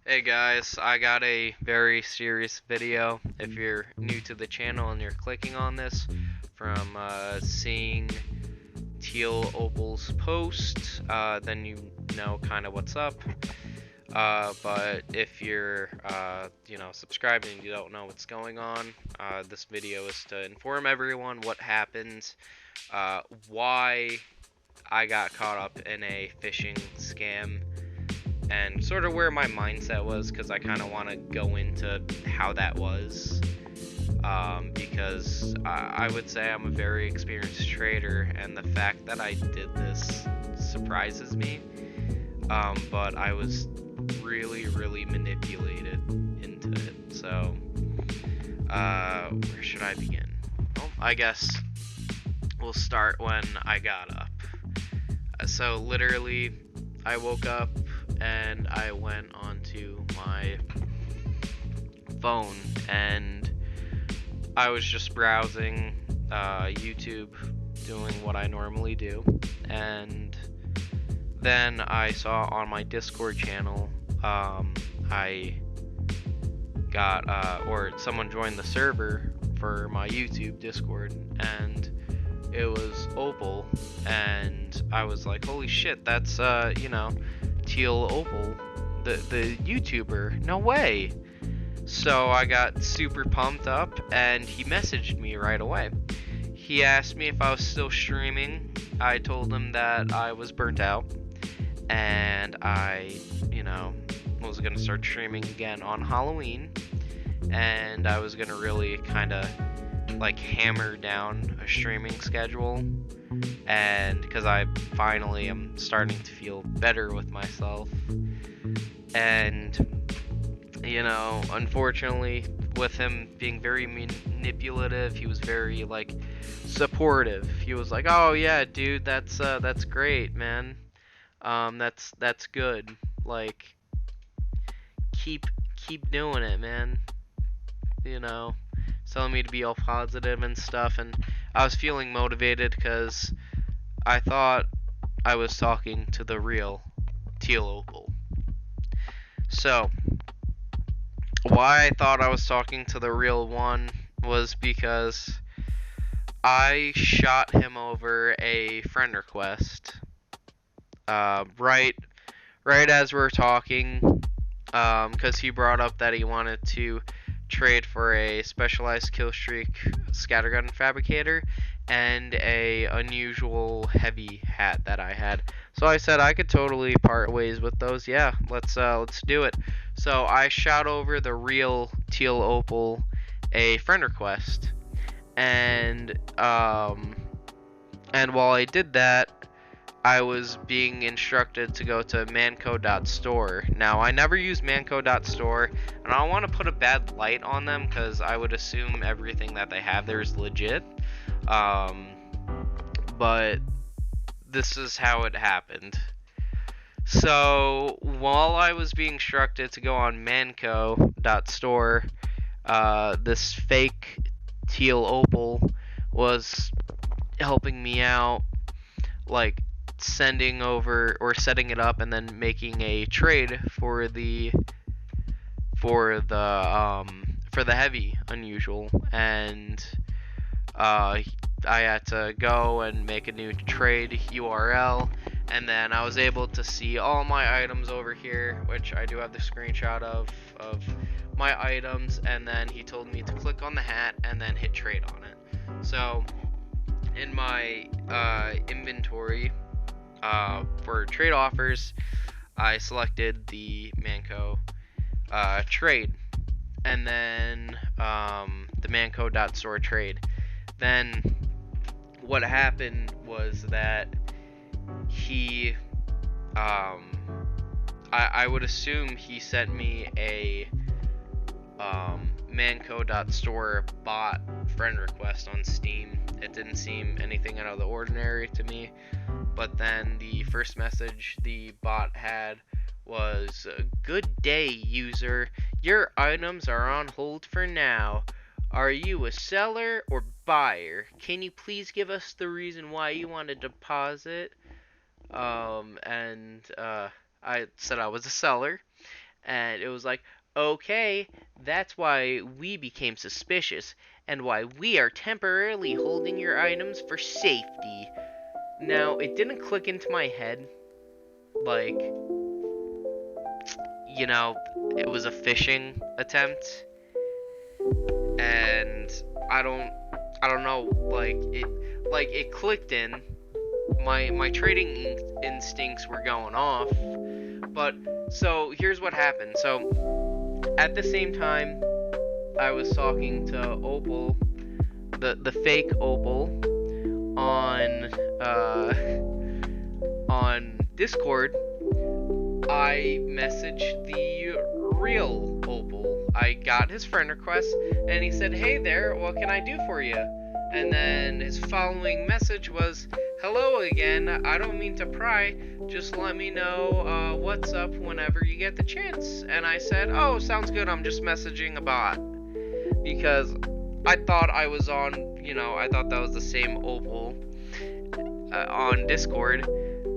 Hey guys, I got a very serious video. If you're new to the channel and you're clicking on this from seeing Teal Opal's post, then you know kind of what's up. But if you're, subscribed and you don't know what's going on, this video is to inform everyone what happened, why I got caught up in a phishing scam, and sort of where my mindset was, because I kind of want to go into how that was, because I would say I'm a very experienced trader, and the fact that I did this surprises me, but I was really manipulated into it. So where should I begin? Well, I guess we'll start when I got up. So literally I woke up and I went onto my phone and I was just browsing YouTube, doing what I normally do, and then I saw on my Discord channel, I got, or someone joined the server for my YouTube Discord, and it was Opal, and I was like, holy shit, that's, Teal Opal, the YouTuber, no way. So I got super pumped up, and he messaged me right away. He asked me if I was still streaming. I told him that I was burnt out, and I, was gonna start streaming again on Halloween, and I was gonna really kind of like hammer down a streaming schedule, and because I finally am starting to feel better with myself, and unfortunately, with him being very manipulative, he was very like supportive. He was like, "Oh yeah, dude, that's great, man. That's good. Like, keep keep doing it, man." You know, telling me to be all positive and stuff, and I was feeling motivated because I thought I was talking to the real Teal Opal. So, why I thought I was talking to the real one was because I shot him over a friend request. Right as we were talking, because he brought up that he wanted to trade for a specialized killstreak scattergun fabricator and a unusual heavy hat that I had. So I said I could totally part ways with those. Yeah, let's do it. So I shot over the real Teal Opal a friend request, and while I did that, I was being instructed to go to manco.store. Now, I never use manco.store, and I don't want to put a bad light on them because I would assume everything that they have there is legit. But this is how it happened. So, while I was being instructed to go on manco.store, this fake Teal Opal was helping me out, like sending over or setting it up and then making a trade for the heavy unusual, and I had to go and make a new trade URL, and then I was able to see all my items over here, which I do have the screenshot of my items, and then he told me to click on the hat and then hit trade on it. So in my inventory, for trade offers, I selected the Manco trade, and then the Manco.store trade. Then what happened was that he, I would assume he sent me a Manco.store bot friend request on Steam. It didn't seem anything out of the ordinary to me. But then the first message the bot had was, "Good day, user. Your items are on hold for now. Are you a seller or buyer? Can you please give us the reason why you want to deposit?" I said I was a seller, And it was like, okay, that's why we became suspicious, and why we are temporarily holding your items for safety. Now, it didn't click into my head, like, you know, it was a phishing attempt, and I don't know, like it clicked in. My trading instincts were going off, but so here's what happened. So at the same time, I was talking to Opal, the fake Opal, on Discord. I messaged the real Opal. I got his friend request, and he said, "Hey there, what can I do for you?" And then his following message was, "Hello again, I don't mean to pry, just let me know what's up whenever you get the chance." And I said, "Oh, sounds good, I'm just messaging a bot." Because I thought I was on, I thought that was the same Opal on Discord.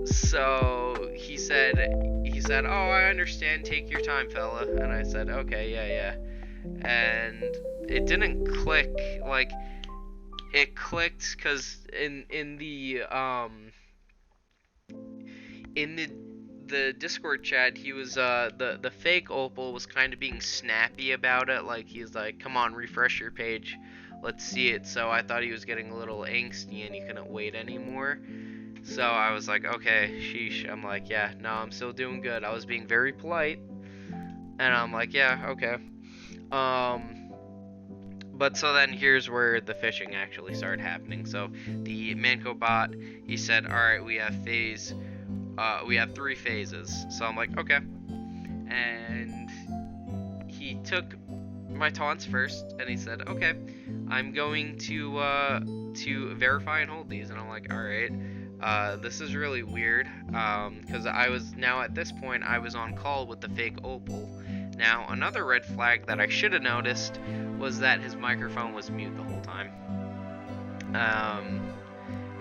So he said, "Oh, I understand, take your time, fella." And I said, "Okay, yeah." And it didn't click, like, it clicked because in the Discord chat, he was the fake Opal was kind of being snappy about it. Like, he's like, "Come on, refresh your page, let's see it." So I thought he was getting a little angsty and he couldn't wait anymore. So I was like, "Okay, sheesh." I'm like, "Yeah, no, I'm still doing good." I was being very polite, and I'm like, "Yeah, okay." But so then here's where the phishing actually started happening. So the Manco bot, he said, "All right, we have 3 phases." So I'm like, "Okay." And he took my taunts first, and he said, "Okay, I'm going to verify and hold these." And I'm like, "All right, this is really weird," because at this point I was on call with the fake Opal. Now, another red flag that I should have noticed was that his microphone was mute the whole time.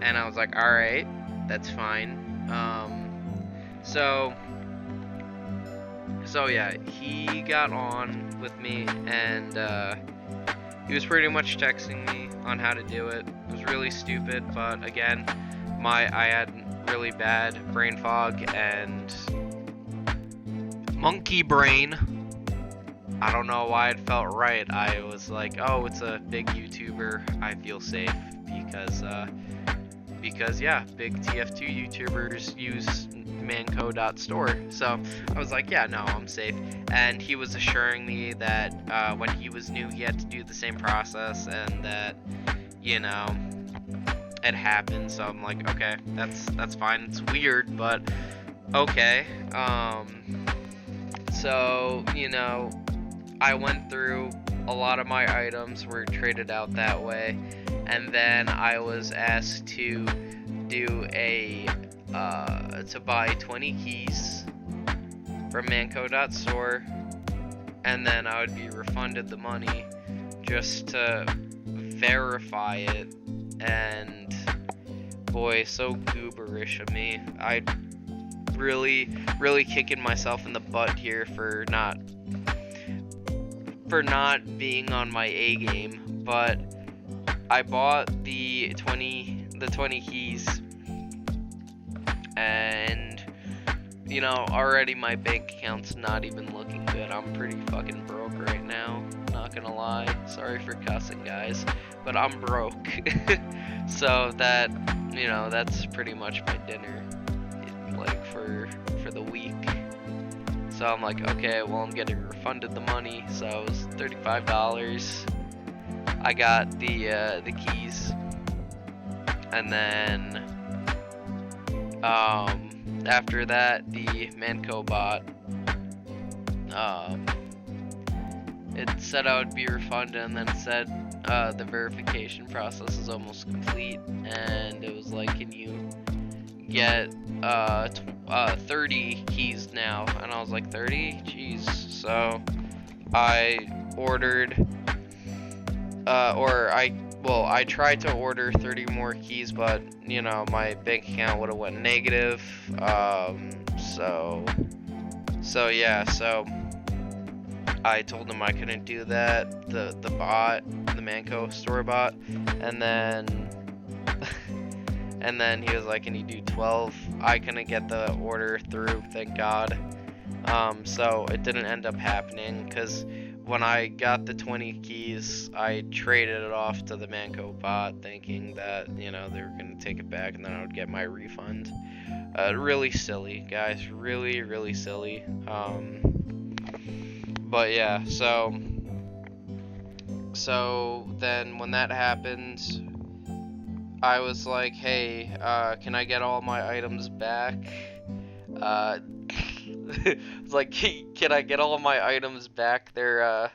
And I was like, "All right, that's fine." So yeah, he got on with me, and he was pretty much texting me on how to do it. It was really stupid, but again, I had really bad brain fog and monkey brain. I don't know why it felt right. I was like, "Oh, it's a big YouTuber, I feel safe," because yeah, big TF2 YouTubers use manco.store. So I was like, "Yeah, no, I'm safe." And he was assuring me that when he was new, he had to do the same process, and that, it happened. So I'm like, "Okay, that's fine. It's weird, but okay." So I went through a lot of my items were traded out that way, and then I was asked to do to buy 20 keys from manco.store, and then I would be refunded the money just to verify it. And boy, so gooberish of me. I really kicking myself in the butt here for not being on my A game. But I bought the 20 keys, and already my bank account's not even looking good. I'm pretty fucking broke right now, not gonna lie. Sorry for cussing, guys, but I'm broke. So that, that's pretty much my dinner, like, for the week. So I'm like, okay, well, I'm getting refunded the money, so it was $35. I got the keys, and then after that, the Manco bot, it said I would be refunded, and then it said the verification process is almost complete, and it was like, "Can you get 30 keys now?" And I was like, 30? Jeez. So I ordered, I tried to order 30 more keys, but my bank account would have went negative. So yeah, so I told him I couldn't do that, the bot, the Manco store bot, and then and then he was like, can you do 12? I couldn't get the order through, thank God. So it didn't end up happening, because when I got the 20 keys, I traded it off to the Manco bot, thinking that, you know, they were going to take it back and then I would get my refund. Really silly, guys, really, really silly. But yeah, so then when that happened, I was like, hey, can I get all my items back? It's like, can I get all my items back? They're,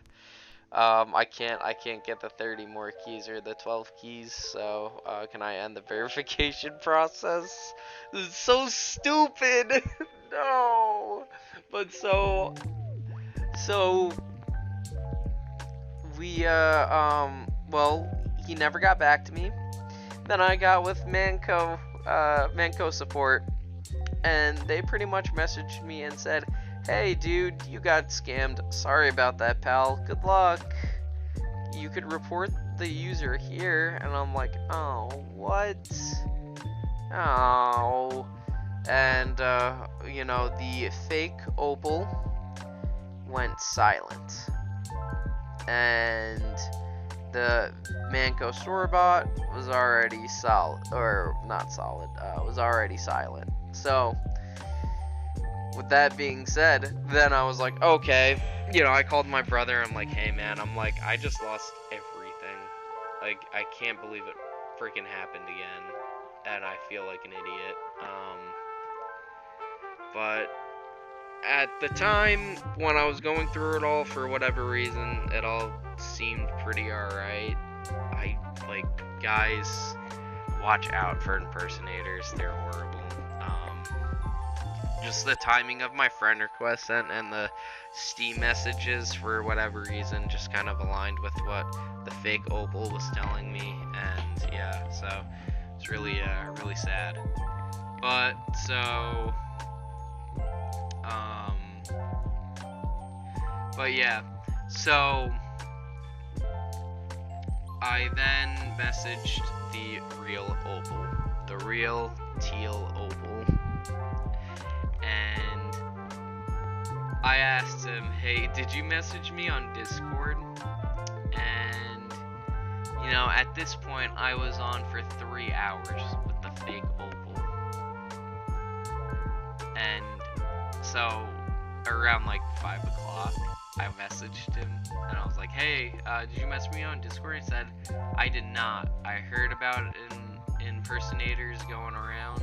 I can't get the 30 more keys or the 12 keys, so, can I end the verification process? This is so stupid! No! But so, we, well, he never got back to me. Then I got with Manco support, and they pretty much messaged me and said, hey dude, you got scammed. Sorry about that, pal. Good luck. You could report the user here. And I'm like, oh, what? Oh. And, you know, the fake Opal went silent. And the Manco store-bot was already solid, or not solid, was already silent. So, with that being said, then I was like, okay, you know, I called my brother. I'm like, hey man, I'm like, I just lost everything. Like, I can't believe it freaking happened again, and I feel like an idiot. But at the time when I was going through it all, for whatever reason, it all seemed pretty alright. Like, guys, watch out for impersonators, they're horrible. Just the timing of my friend request and the Steam messages, for whatever reason, just kind of aligned with what the fake Opal was telling me, and yeah, so it's really, really sad. But, so, but yeah, so I then messaged the real Opal, the real Teal Opal, and I asked him, hey, did you message me on Discord? And, you know, at this point, I was on for 3 hours with the fake Opal. And so, around like 5 o'clock, I messaged him, and I was like, hey, did you message me on Discord? He said, I did not. I heard about it in impersonators going around.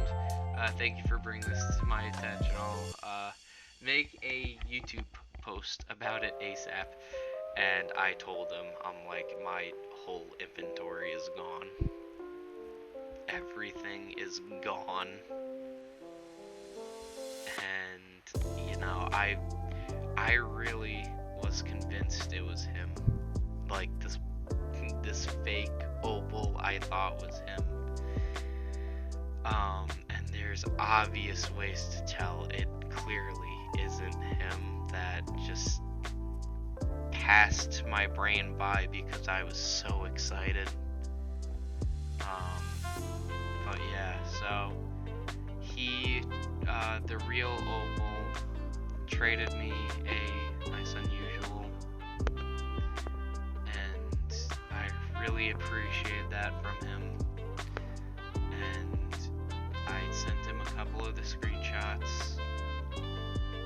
Thank you for bringing this to my attention. I'll make a YouTube post about it ASAP. And I told him, I'm like, my whole inventory is gone. Everything is gone. And, you know, I really was convinced it was him. Like, this fake Opal I thought was him. And there's obvious ways to tell it clearly isn't him. That just passed my brain by because I was so excited. But yeah, so he, the real Opal, traded me a nice unusual, and I really appreciated that from him. And I sent him a couple of the screenshots,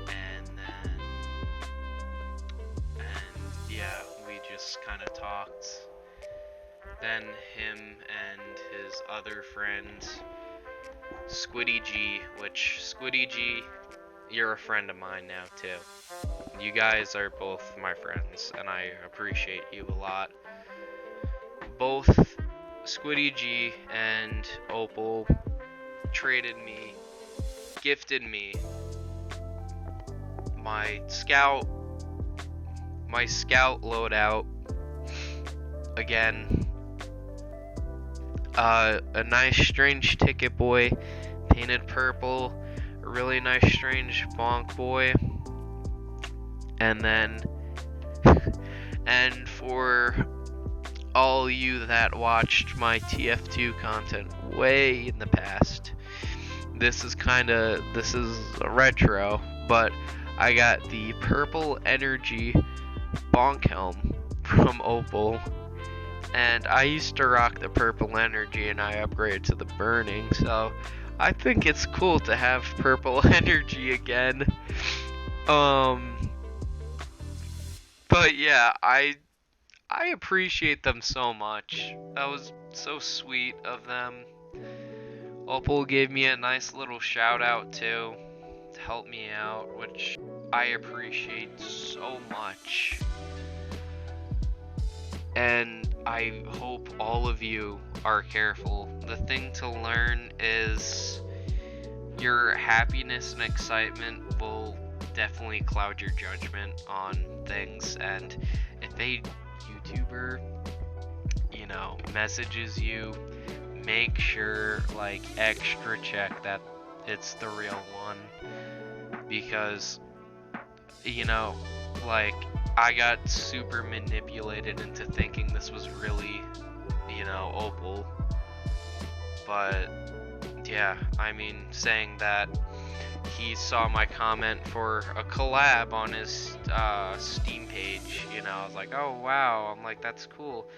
and yeah, we just kind of talked. Then him and his other friend, Squiddy G, which, Squiddy G, you're a friend of mine now too. You guys are both my friends, and I appreciate you a lot. Both Squiddy G and Opal traded me, gifted me my scout loadout again. A nice strange ticket boy painted purple, a really nice strange bonk boy, and then And for all you that watched my TF2 content way in the past, this is a retro, but I got the purple energy bonk helm from Opal, and I used to rock the purple energy and I upgraded to the burning, so I think it's cool to have purple energy again. But yeah, I appreciate them so much. That was so sweet of them. Opal gave me a nice little shout out too, to help me out, which I appreciate so much. And I hope all of you are careful. The thing to learn is your happiness and excitement will definitely cloud your judgment on things, and if a YouTuber, you know, messages you, make sure, like, extra check that it's the real one, because, you know, like, I got super manipulated into thinking this was really, you know, Opal. But yeah, I mean, saying that he saw my comment for a collab on his Steam page, you know, I was like, oh wow, I'm like, that's cool.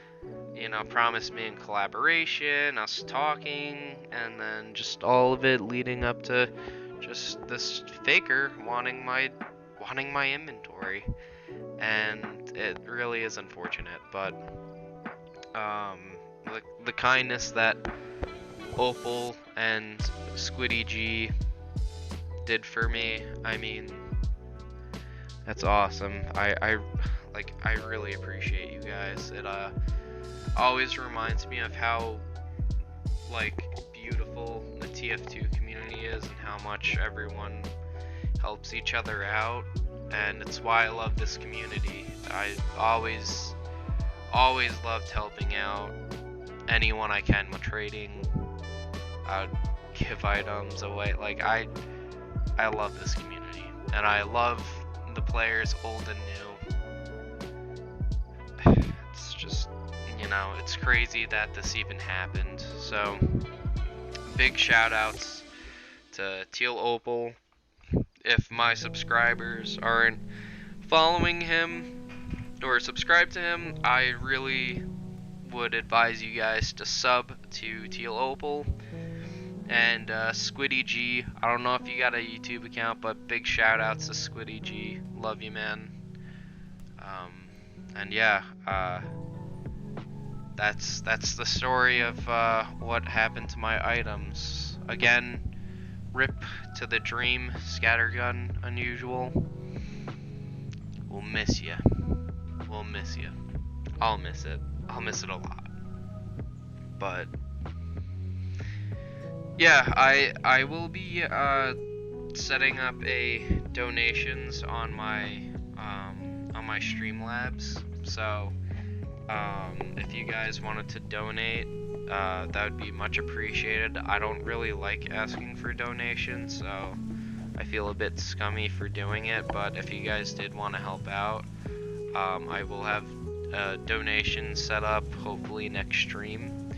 You know, promised me in collaboration, us talking, and then just all of it leading up to just this faker wanting my inventory. And it really is unfortunate, but the kindness that Opal and Squiddy G did for me, I mean, that's awesome. I really appreciate you guys. It always reminds me of how, like, beautiful the TF2 community is and how much everyone helps each other out, and it's why I love this community. I always loved helping out anyone I can with trading. I would give items away. Like, I love this community, and I love the players old and new. It's just, you know, it's crazy that this even happened. So big shout outs to Teal Opal. If my subscribers aren't following him or subscribe to him, I really would advise you guys to sub to Teal Opal. And Squiddy G, I don't know if you got a YouTube account, but big shout outs to Squiddy G. Love you, man. And yeah, that's the story of what happened to my items. Again, rip to the dream, Scattergun Unusual. We'll miss you. We'll miss you. I'll miss it. I'll miss it a lot. But yeah, I will be setting up a donations on my Streamlabs. So if you guys wanted to donate, that would be much appreciated. I don't really like asking for donations, so I feel a bit scummy for doing it, but if you guys did want to help out, I will have donations set up hopefully next stream,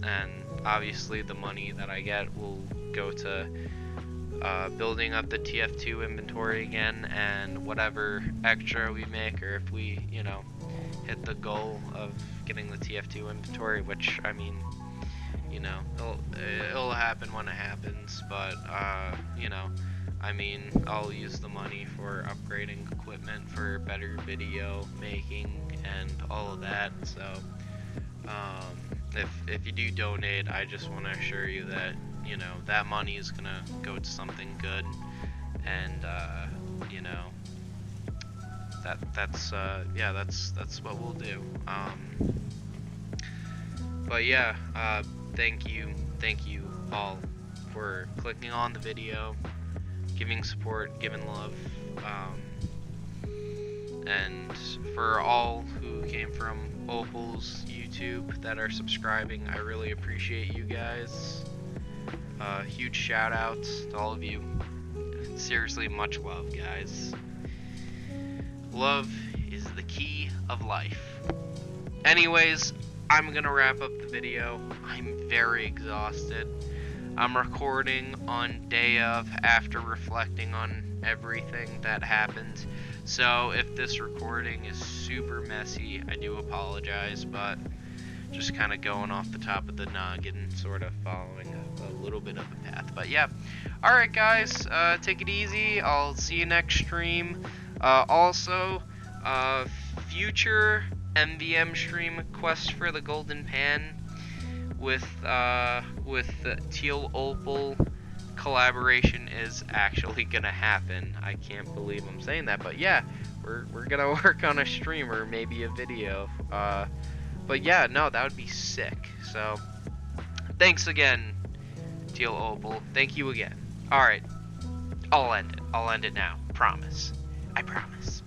and obviously the money that I get will go to building up the TF2 inventory again, and whatever extra we make, or if we, you know, hit the goal of getting the TF2 inventory, which, I mean, you know, it'll happen when it happens, but you know, I mean, I'll use the money for upgrading equipment for better video making and all of that. So if you do donate, I just want to assure you that, you know, that money is gonna go to something good, and you know, that's what we'll do. But yeah, thank you all for clicking on the video, giving support, giving love, and for all who came from Opal's YouTube that are subscribing, I really appreciate you guys. Huge shout outs to all of you. Seriously, much love, guys. Love is the key of life. Anyways, I'm gonna wrap up the video. I'm very exhausted. I'm recording on day of after reflecting on everything that happened. So if this recording is super messy, I do apologize, but just kind of going off the top of the noggin, sort of following a little bit of a path. But yeah, alright guys, take it easy. I'll see you next stream. Also, future MVM stream quest for the golden pan with the Teal Opal collaboration is actually gonna happen. I can't believe I'm saying that, but yeah, we're gonna work on a stream or maybe a video. But yeah, no, that would be sick. So thanks again, Teal Opal. Thank you again. Alright, I'll end it now. Promise. I promise.